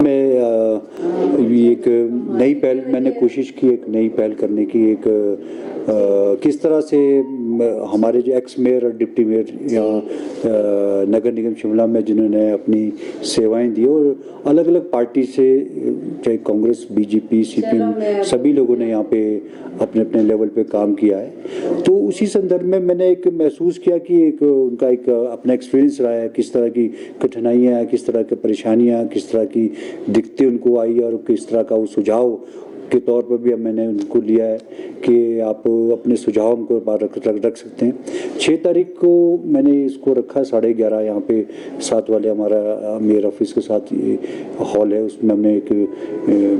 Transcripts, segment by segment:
ये एक नई पहल मैंने कोशिश की, एक नई पहल करने की, एक किस तरह से हमारे जो एक्स मेयर और डिप्टी मेयर यहाँ नगर निगम शिमला में जिन्होंने अपनी सेवाएं दी और अलग अलग पार्टी से, चाहे कांग्रेस, बीजेपी, सीपीएम, सभी लोगों ने यहाँ पे अपने अपने लेवल पे काम किया है। तो उसी संदर्भ में मैंने एक महसूस किया कि एक उनका एक अपना एक्सपीरियंस रहा है, किस तरह की कठिनाइयाँ, किस तरह की परेशानियाँ, किस तरह की दिक्कतें उनको आई और किस तरह का वो सुझाव के तौर पर भी मैंने उनको लिया है कि आप अपने सुझाव हमको रख सकते हैं। 6 तारीख को मैंने इसको रखा 11:30 यहाँ पे 7 वाले हमारा मेयर ऑफिस के साथ हॉल है, उसमें हमने एक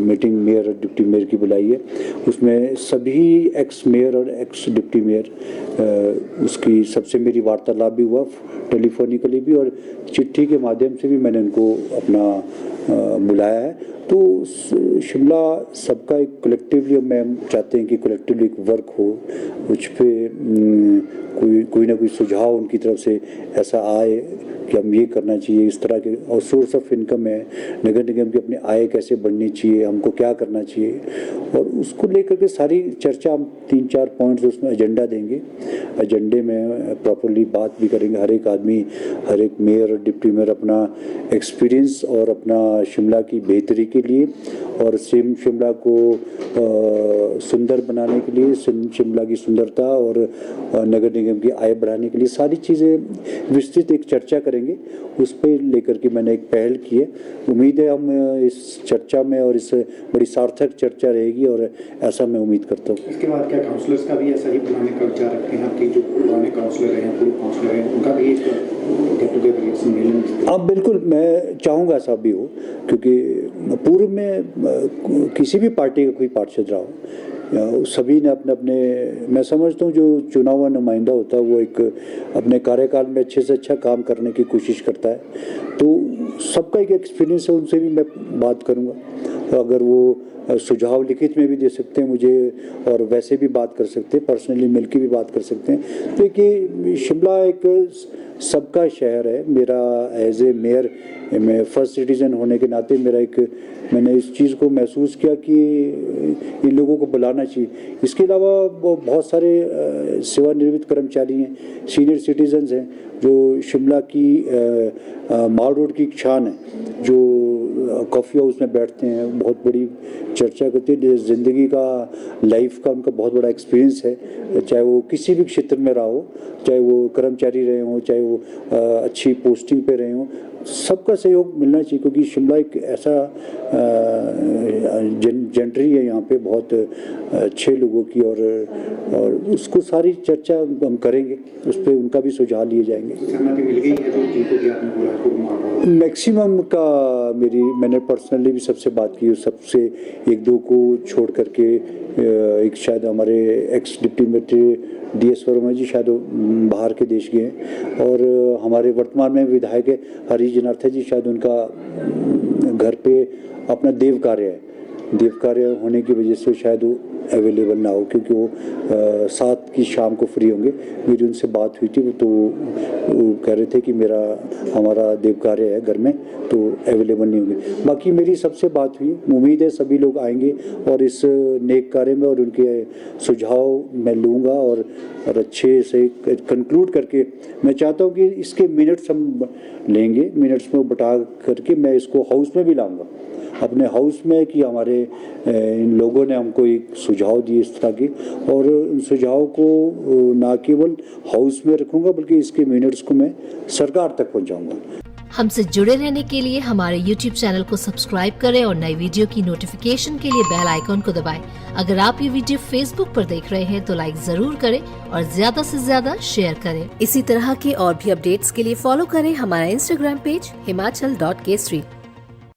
मीटिंग मेयर और डिप्टी मेयर की बुलाई है। उसमें सभी एक्स मेयर और एक्स डिप्टी मेयर उसकी सबसे मेरी वार्तालाप भी हुआ, टेलीफोनिकली भी और चिट्ठी के माध्यम से भी मैंने उनको अपना बुलाया है। तो शिमला सबका एक कलेक्टिवली मैं चाहते हैं कि कलेक्टिवली एक वर्क हो, कुछ पे कोई ना कोई सुझाव उनकी तरफ से ऐसा आए कि हम ये करना चाहिए, इस तरह के और सोर्स ऑफ इनकम है नगर निगम की, अपनी आय कैसे बढ़नी चाहिए, हमको क्या करना चाहिए, और उसको लेकर के सारी चर्चा हम 3-4 पॉइंट्स उसमें एजेंडा देंगे। एजेंडे में प्रॉपरली बात भी करेंगे, हर एक आदमी, हर एक मेयर और डिप्टी मेयर अपना एक्सपीरियंस और अपना शिमला की बेहतरी के लिए और शिमला को सुंदर बनाने के लिए, शिमला की सुंदरता और नगर निगम की आय बढ़ाने के लिए सारी चीज़ें विस्तृत एक चर्चा करेंगे। उस पर लेकर के मैंने एक पहल की है। उम्मीद है हम इस चर्चा में और इस बड़ी सार्थक चर्चा रहेगी और ऐसा मैं उम्मीद करता हूँ। इसके बाद क्या काउंसलर्स का भी ऐसा ही बनाने का विचार रखते हैं आपके जो पुराने काउंसलर हैं, पूर्व काउंसलर हैं, उनका भी एक गेट टुगेदर सम्मेलन? हाँ बिल्कुल, मैं चाहूँगा ऐसा भी हो, क्योंकि पूर्व में किसी भी पार्टी का कोई पार्षद रहा हो, सभी ने अपने अपने, मैं समझता हूँ जो चुना हुआ नुमाइंदा होता है वो एक अपने कार्यकाल में अच्छे से अच्छा काम करने की कोशिश करता है। तो सबका एक एक्सपीरियंस है, उनसे भी मैं बात करूँगा, तो अगर वो सुझाव लिखित में भी दे सकते हैं मुझे और वैसे भी बात कर सकते हैं, पर्सनली मिलकर भी बात कर सकते हैं। तो कि शिमला एक सबका शहर है। मेरा एज ए मेयर, मैं फर्स्ट सिटीजन होने के नाते मैंने इस चीज़ को महसूस किया कि इन लोगों को बुलाना चाहिए। इसके अलावा बहुत सारे सेवानिवृत्त कर्मचारी हैं, सीनियर सिटीजन्स हैं जो शिमला की माल रोड की शान है, जो कॉफ़ी हाउस में बैठते हैं, बहुत बड़ी चर्चा करते हैं, ज़िंदगी का, लाइफ का उनका बहुत बड़ा एक्सपीरियंस है, चाहे वो किसी भी क्षेत्र में रहा हो, चाहे वो कर्मचारी रहे हों, चाहे वो अच्छी पोस्टिंग पे रहे हों, सबका सहयोग मिलना चाहिए, क्योंकि शिमला एक ऐसा जेंट्री है यहाँ पे बहुत अच्छे लोगों की, और उसको सारी चर्चा हम करेंगे, उस पर उनका भी सुझाव लिए जाएंगे। मैक्सिमम का मैंने पर्सनली भी सबसे बात की, सबसे 1-2 को छोड़ करके, एक शायद हमारे ex deputy mayor DS Verma ji शायद बाहर के देश गए हैं, और हमारे वर्तमान में विधायक हरीश जनार्थे जी, शायद उनका घर पे अपना देव कार्य होने की वजह से शायद वो अवेलेबल ना हो, क्योंकि वो 7 की शाम को फ्री होंगे। मेरी उनसे बात हुई थी तो वो कह रहे थे कि हमारा देव कार्य है घर में, तो अवेलेबल नहीं होंगे। बाकी मेरी सबसे बात हुई, उम्मीद है सभी लोग आएंगे और इस नेक कार्य में, और उनके सुझाव मैं लूँगा और अच्छे से कंक्लूड करके मैं चाहता हूँ कि इसके मिनट्स हम लेंगे, मिनट्स में बटा करके मैं इसको हाउस में भी लाऊंगा, अपने हाउस में, कि हमारे इन लोगों ने हमको एक सुझाव दिए इस तरह के, और उन सुझाव को ना केवल हाउस में रखूंगा बल्कि इसके मिनट्स को मैं सरकार तक पहुंचाऊंगा। हमसे जुड़े रहने के लिए हमारे YouTube चैनल को सब्सक्राइब करें और नई वीडियो की नोटिफिकेशन के लिए बेल आइकॉन को दबाएं। अगर आप ये वीडियो Facebook पर देख रहे हैं तो लाइक जरूर करें और ज्यादा से ज्यादा शेयर करें। इसी तरह के और भी अपडेट्स के लिए फॉलो करें हमारा Instagram पेज himachal.kshri।